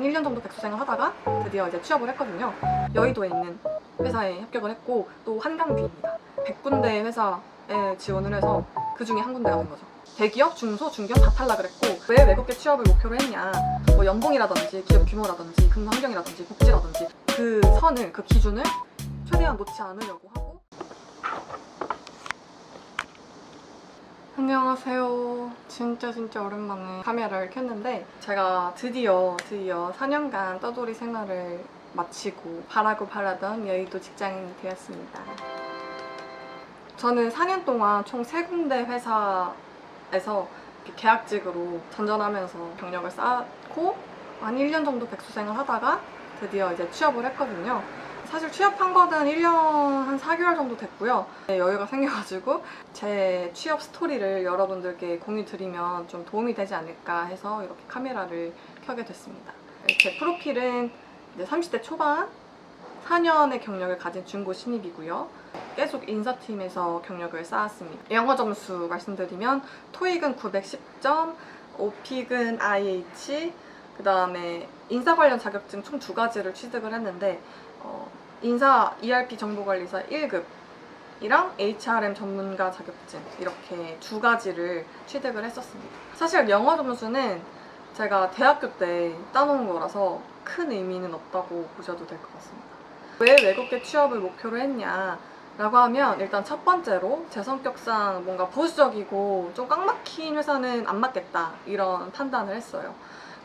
1년 정도 백수생활 하다가 드디어 이제 취업을 했거든요. 여의도에 있는 회사에 합격을 했고 또 한강뷰입니다. 100군데 회사에 지원을 해서 그 중에 한 군데가 된 거죠. 대기업, 중소, 중견 다 탈락을 했고 왜 외국계 취업을 목표로 했냐, 뭐 연봉이라든지 기업 규모라든지 근무 환경이라든지 복지라든지 그 선을, 그 기준을 최대한 놓지 않으려고 하고. 안녕하세요. 진짜 오랜만에 카메라를 켰는데 제가 드디어 4년간 떠돌이 생활을 마치고 바라고 바라던 여의도 직장인이 되었습니다. 저는 4년 동안 총 3군데 회사에서 계약직으로 전전하면서 경력을 쌓고 한 1년 정도 백수생활 하다가 드디어 이제 취업을 했거든요. 사실 취업한 거는 1년 한 4개월 정도 됐고요. 여유가 생겨가지고 제 취업 스토리를 여러분들께 공유 드리면 좀 도움이 되지 않을까 해서 이렇게 카메라를 켜게 됐습니다. 제 프로필은 이제 30대 초반 4년의 경력을 가진 중고 신입이고요. 계속 인사팀에서 경력을 쌓았습니다. 영어 점수 말씀드리면 토익은 910점, 오픽은 IH, 그 다음에 인사 관련 자격증 총 2가지를 취득을 했는데 인사 ERP 정보관리사 1급이랑 HRM 전문가 자격증 이렇게 2가지를 취득을 했었습니다. 사실 영어 점수는 제가 대학교 때 따놓은 거라서 큰 의미는 없다고 보셔도 될 것 같습니다. 왜 외국계 취업을 목표로 했냐 라고 하면 일단 첫 번째로 제 성격상 뭔가 보수적이고 좀 꽉 막힌 회사는 안 맞겠다 이런 판단을 했어요.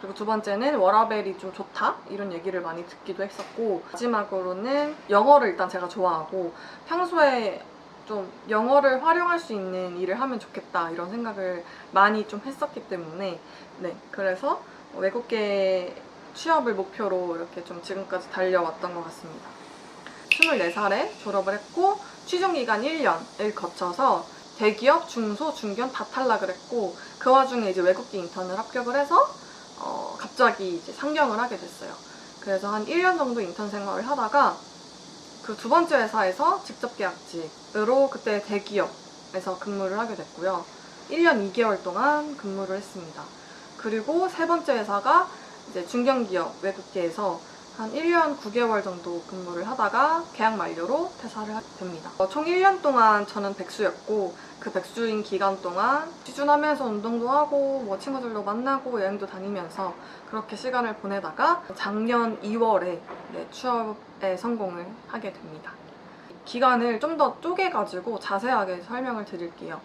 그리고 두 번째는 워라밸이 좀 좋다 이런 얘기를 많이 듣기도 했었고, 마지막으로는 영어를 일단 제가 좋아하고 평소에 좀 영어를 활용할 수 있는 일을 하면 좋겠다 이런 생각을 많이 좀 했었기 때문에 그래서 외국계 취업을 목표로 이렇게 좀 지금까지 달려왔던 것 같습니다. 24살에 졸업을 했고 취준기간 1년을 거쳐서 대기업, 중소, 중견 다 탈락을 했고 그 와중에 이제 외국계 인턴을 합격을 해서 갑자기 이제 상경을 하게 됐어요. 그래서 한 1년 정도 인턴 생활을 하다가 그 2번째 회사에서 직접 계약직으로 그때 대기업에서 근무를 하게 됐고요. 1년 2개월 동안 근무를 했습니다. 그리고 3번째 회사가 이제 중견기업 외국계에서 한 1년 9개월 정도 근무를 하다가 계약 만료로 퇴사를 하게 됩니다. 총 1년 동안 저는 백수였고 그 백수인 기간 동안 취준하면서 운동도 하고 뭐 친구들도 만나고 여행도 다니면서 그렇게 시간을 보내다가 작년 2월에 취업에 성공을 하게 됩니다. 기간을 좀 더 쪼개가지고 자세하게 설명을 드릴게요.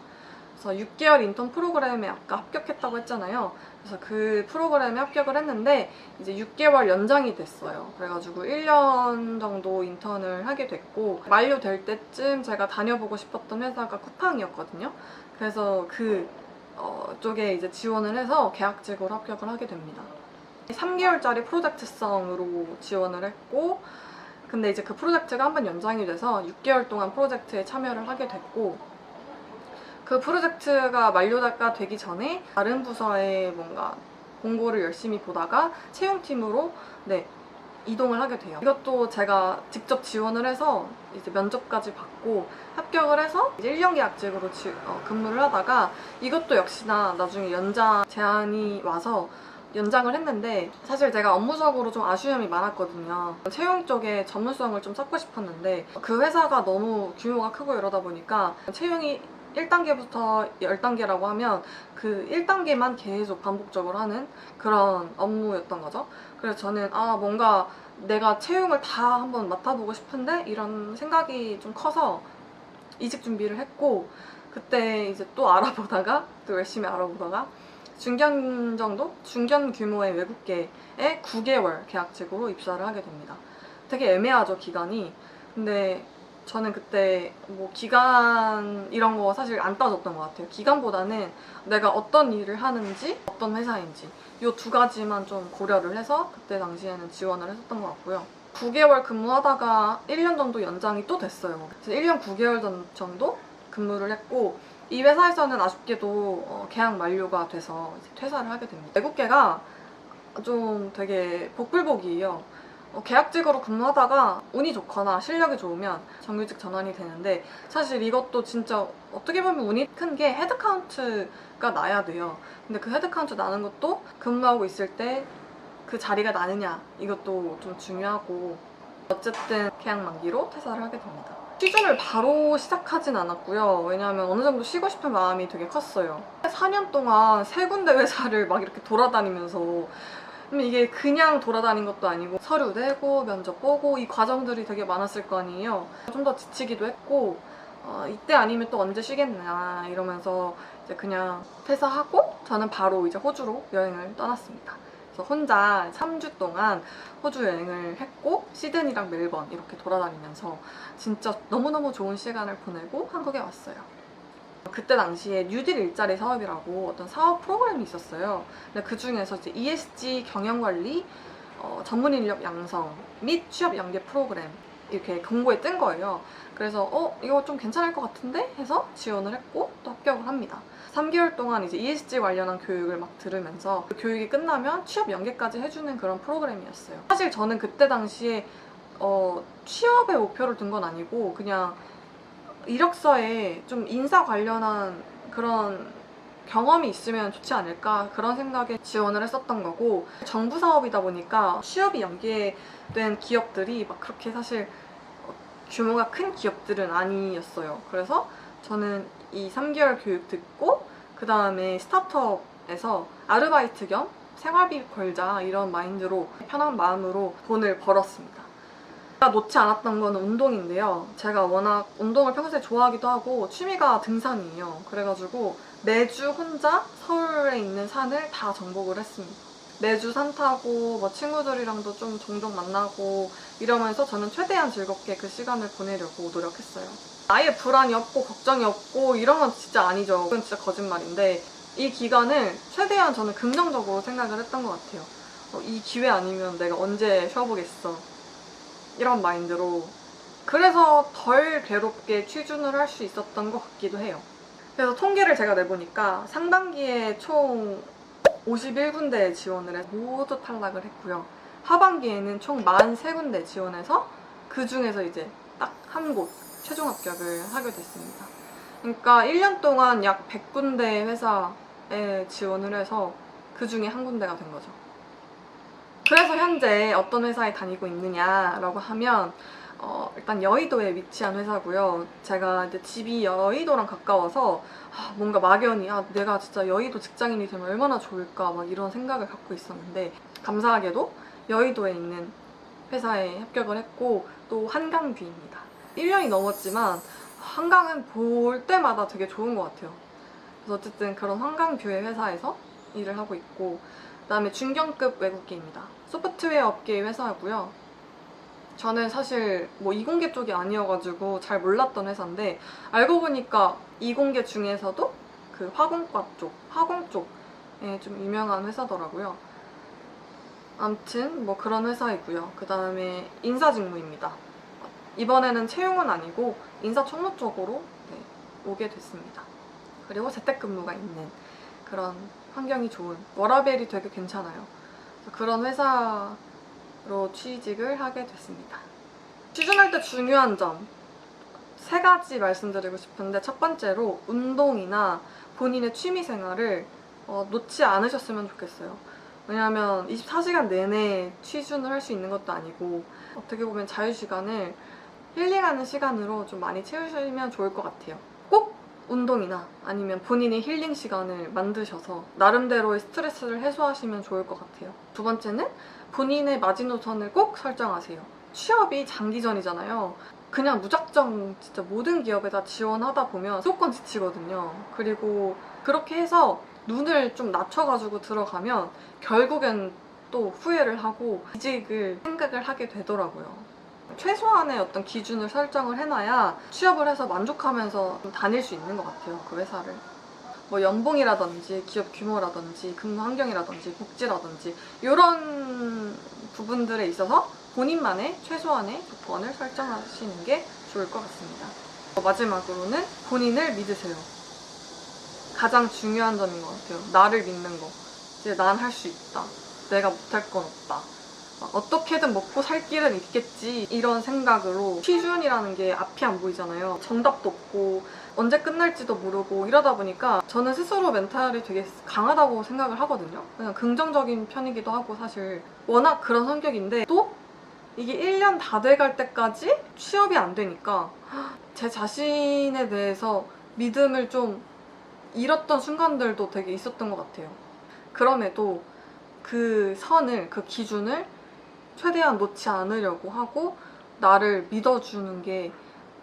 그래서 6개월 인턴 프로그램에 아까 합격했다고 했잖아요. 그래서 그 프로그램에 합격을 했는데 이제 6개월 연장이 됐어요. 그래가지고 1년 정도 인턴을 하게 됐고 만료될 때쯤 제가 다녀보고 싶었던 회사가 쿠팡이었거든요. 그래서 그 쪽에 이제 지원을 해서 계약직으로 합격을 하게 됩니다. 3개월짜리 프로젝트성으로 지원을 했고 근데 이제 그 프로젝트가 한 번 연장이 돼서 6개월 동안 프로젝트에 참여를 하게 됐고 그 프로젝트가 만료가 되기 전에 다른 부서에 뭔가 공고를 열심히 보다가 채용팀으로 이동을 하게 돼요. 이것도 제가 직접 지원을 해서 이제 면접까지 받고 합격을 해서 이제 1년 계약직으로 근무를 하다가 이것도 역시나 나중에 연장 제안이 와서 연장을 했는데 사실 제가 업무적으로 좀 아쉬움이 많았거든요. 채용 쪽에 전문성을 좀 쌓고 싶었는데 그 회사가 너무 규모가 크고 이러다 보니까 채용이 1단계부터 10단계라고 하면 그 1단계만 계속 반복적으로 하는 그런 업무였던 거죠. 그래서 저는 뭔가 내가 채용을 다 한번 맡아보고 싶은데 이런 생각이 좀 커서 이직 준비를 했고 그때 이제 또 열심히 알아보다가 중견 규모의 외국계에 9개월 계약직으로 입사를 하게 됩니다. 되게 애매하죠, 기간이. 근데 저는 그때 뭐 기간 이런 거 사실 안 따졌던 것 같아요. 기간보다는 내가 어떤 일을 하는지, 어떤 회사인지 이 2가지만 좀 고려를 해서 그때 당시에는 지원을 했었던 것 같고요. 9개월 근무하다가 1년 정도 연장이 또 됐어요. 그래서 1년 9개월 정도 근무를 했고 이 회사에서는 아쉽게도 계약 만료가 돼서 이제 퇴사를 하게 됩니다. 외국계가 좀 되게 복불복이에요. 계약직으로 근무하다가 운이 좋거나 실력이 좋으면 정규직 전환이 되는데 사실 이것도 진짜 어떻게 보면 운이 큰 게 헤드카운트가 나야 돼요. 근데 그 헤드카운트 나는 것도 근무하고 있을 때 그 자리가 나느냐 이것도 좀 중요하고 어쨌든 계약 만기로 퇴사를 하게 됩니다. 취준을 바로 시작하진 않았고요. 왜냐하면 어느 정도 쉬고 싶은 마음이 되게 컸어요. 4년 동안 3군데 회사를 막 이렇게 돌아다니면서 이게 그냥 돌아다닌 것도 아니고 서류 내고 면접 보고 이 과정들이 되게 많았을 거 아니에요. 좀 더 지치기도 했고 이때 아니면 또 언제 쉬겠냐 이러면서 이제 그냥 퇴사하고 저는 바로 이제 호주로 여행을 떠났습니다. 그래서 혼자 3주 동안 호주 여행을 했고 시드니랑 멜번 이렇게 돌아다니면서 진짜 너무너무 좋은 시간을 보내고 한국에 왔어요. 그때 당시에 뉴딜 일자리 사업이라고 어떤 사업 프로그램이 있었어요. 근데 그 중에서 이제 ESG 경영관리, 전문 인력 양성 및 취업 연계 프로그램 이렇게 공고에 뜬 거예요. 그래서 이거 좀 괜찮을 것 같은데 해서 지원을 했고 또 합격을 합니다. 3개월 동안 이제 ESG 관련한 교육을 막 들으면서 그 교육이 끝나면 취업 연계까지 해주는 그런 프로그램이었어요. 사실 저는 그때 당시에 취업에 목표를 둔 건 아니고 그냥 이력서에 좀 인사 관련한 그런 경험이 있으면 좋지 않을까 그런 생각에 지원을 했었던 거고, 정부 사업이다 보니까 취업이 연계된 기업들이 막 그렇게 사실 규모가 큰 기업들은 아니었어요. 그래서 저는 이 3개월 교육 듣고 그 다음에 스타트업에서 아르바이트 겸 생활비 벌자 이런 마인드로 편한 마음으로 돈을 벌었습니다. 제가 놓지 않았던 거는 운동인데요. 제가 워낙 운동을 평소에 좋아하기도 하고 취미가 등산이에요. 그래가지고 매주 혼자 서울에 있는 산을 다 정복을 했습니다. 매주 산 타고 뭐 친구들이랑도 좀 종종 만나고 이러면서 저는 최대한 즐겁게 그 시간을 보내려고 노력했어요. 아예 불안이 없고 걱정이 없고 이런 건 진짜 아니죠. 그건 진짜 거짓말인데 이 기간을 최대한 저는 긍정적으로 생각을 했던 것 같아요. 이 기회 아니면 내가 언제 쉬어보겠어 이런 마인드로. 그래서 덜 괴롭게 취준을 할 수 있었던 것 같기도 해요. 그래서 통계를 제가 내보니까 상반기에 총 51군데에 지원을 해서 모두 탈락을 했고요. 하반기에는 총 43군데 지원해서 그 중에서 이제 딱 한 곳 최종 합격을 하게 됐습니다. 그러니까 1년 동안 약 100군데 회사에 지원을 해서 그 중에 한 군데가 된 거죠. 그래서 현재 어떤 회사에 다니고 있느냐라고 하면 일단 여의도에 위치한 회사고요. 제가 이제 집이 여의도랑 가까워서 뭔가 막연히 내가 진짜 여의도 직장인이 되면 얼마나 좋을까 막 이런 생각을 갖고 있었는데, 감사하게도 여의도에 있는 회사에 합격을 했고 또 한강뷰입니다. 1년이 넘었지만 한강은 볼 때마다 되게 좋은 것 같아요. 그래서 어쨌든 그런 한강뷰의 회사에서 일을 하고 있고, 그다음에 중견급 외국계입니다. 소프트웨어 업계의 회사고요. 저는 사실 뭐 이공계 쪽이 아니어가지고 잘 몰랐던 회사인데 알고 보니까 이공계 중에서도 그 화공과 쪽, 화공 쪽에 좀 유명한 회사더라고요. 아무튼 뭐 그런 회사이고요. 그 다음에 인사직무입니다. 이번에는 채용은 아니고 인사청문 쪽으로 오게 됐습니다. 그리고 재택근무가 있는 그런 환경이 좋은, 워라밸이 되게 괜찮아요. 그런 회사로 취직을 하게 됐습니다. 취준할 때 중요한 점 3가지 말씀드리고 싶은데, 첫 번째로 운동이나 본인의 취미생활을 놓지 않으셨으면 좋겠어요. 왜냐하면 24시간 내내 취준을 할 수 있는 것도 아니고 어떻게 보면 자유시간을 힐링하는 시간으로 좀 많이 채우시면 좋을 것 같아요. 꼭 운동이나 아니면 본인의 힐링 시간을 만드셔서 나름대로의 스트레스를 해소하시면 좋을 것 같아요. 두 번째는 본인의 마지노선을 꼭 설정하세요. 취업이 장기전이잖아요. 그냥 무작정 진짜 모든 기업에 다 지원하다 보면 무조건 지치거든요. 그리고 그렇게 해서 눈을 좀 낮춰가지고 들어가면 결국엔 또 후회를 하고 이직을 생각을 하게 되더라고요. 최소한의 어떤 기준을 설정을 해놔야 취업을 해서 만족하면서 좀 다닐 수 있는 것 같아요, 그 회사를. 뭐 연봉이라든지 기업 규모라든지 근무 환경이라든지 복지라든지 이런 부분들에 있어서 본인만의 최소한의 조건을 설정하시는 게 좋을 것 같습니다. 마지막으로는 본인을 믿으세요. 가장 중요한 점인 것 같아요. 나를 믿는 거. 이제 난 할 수 있다. 내가 못할 건 없다. 어떻게든 먹고 살 길은 있겠지 이런 생각으로 취준이라는 게 앞이 안 보이잖아요. 정답도 없고 언제 끝날지도 모르고 이러다 보니까 저는 스스로 멘탈이 되게 강하다고 생각을 하거든요. 그냥 긍정적인 편이기도 하고 사실 워낙 그런 성격인데 또 이게 1년 다 돼갈 때까지 취업이 안 되니까 제 자신에 대해서 믿음을 좀 잃었던 순간들도 되게 있었던 것 같아요. 그럼에도 그 선을, 그 기준을 최대한 놓지 않으려고 하고 나를 믿어주는 게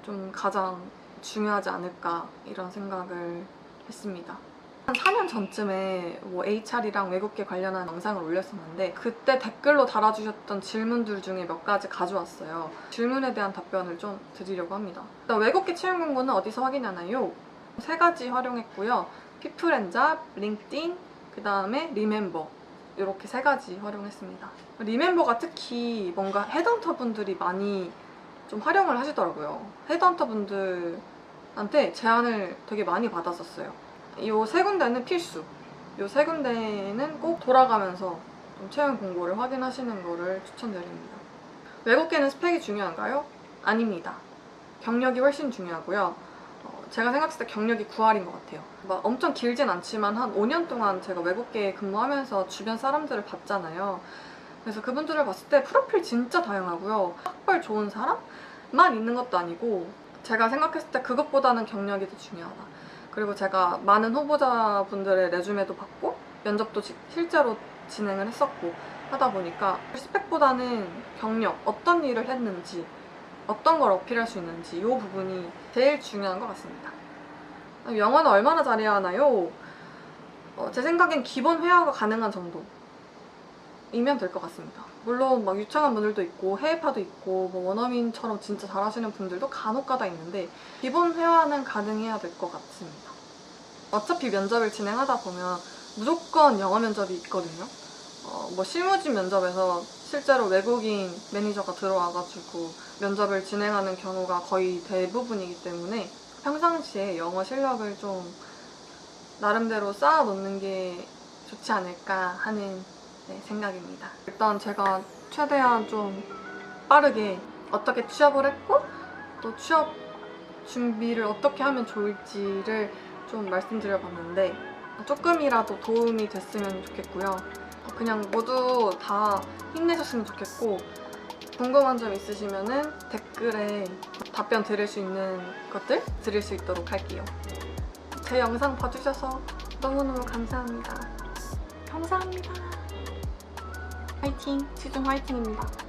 좀 가장 중요하지 않을까 이런 생각을 했습니다. 한 4년 전쯤에 뭐 HR이랑 외국계 관련한 영상을 올렸었는데 그때 댓글로 달아주셨던 질문들 중에 몇 가지 가져왔어요. 질문에 대한 답변을 좀 드리려고 합니다. 일단 외국계 채용 공고는 어디서 확인하나요? 3가지 활용했고요. 피플앤잡, 링크드인, 그 다음에 리멤버 이렇게 3가지 활용했습니다. 리멤버가 특히 뭔가 헤드헌터 분들이 많이 좀 활용을 하시더라고요. 헤드헌터 분들한테 제안을 되게 많이 받았었어요. 이 3군데는 필수. 이 3군데는 꼭 돌아가면서 좀 채용 공고를 확인하시는 거를 추천드립니다. 외국계는 스펙이 중요한가요? 아닙니다. 경력이 훨씬 중요하고요. 제가 생각했을 때 경력이 9할인 것 같아요. 막 엄청 길진 않지만 한 5년 동안 제가 외국계에 근무하면서 주변 사람들을 봤잖아요. 그래서 그분들을 봤을 때 프로필 진짜 다양하고요. 학벌 좋은 사람만 있는 것도 아니고 제가 생각했을 때 그것보다는 경력이 더 중요하다. 그리고 제가 많은 후보자분들의 레주메도 받고 면접도 실제로 진행을 했었고 하다 보니까 스펙보다는 경력, 어떤 일을 했는지 어떤 걸 어필할 수 있는지 이 부분이 제일 중요한 것 같습니다. 영어는 얼마나 잘해야 하나요? 제 생각엔 기본 회화가 가능한 정도이면 될 것 같습니다. 물론 막 유창한 분들도 있고 해외파도 있고 뭐 원어민처럼 진짜 잘하시는 분들도 간혹가다 있는데 기본 회화는 가능해야 될 것 같습니다. 어차피 면접을 진행하다 보면 무조건 영어 면접이 있거든요. 뭐 실무진 면접에서 실제로 외국인 매니저가 들어와가지고 면접을 진행하는 경우가 거의 대부분이기 때문에 평상시에 영어 실력을 좀 나름대로 쌓아놓는 게 좋지 않을까 하는 생각입니다. 일단 제가 최대한 좀 빠르게 어떻게 취업을 했고 또 취업 준비를 어떻게 하면 좋을지를 좀 말씀드려봤는데 조금이라도 도움이 됐으면 좋겠고요. 그냥 모두 다 힘내셨으면 좋겠고 궁금한 점 있으시면은 댓글에 답변 드릴 수 있는 것들 드릴 수 있도록 할게요. 제 영상 봐주셔서 너무너무 감사합니다. 감사합니다. 화이팅! 시즌 화이팅입니다.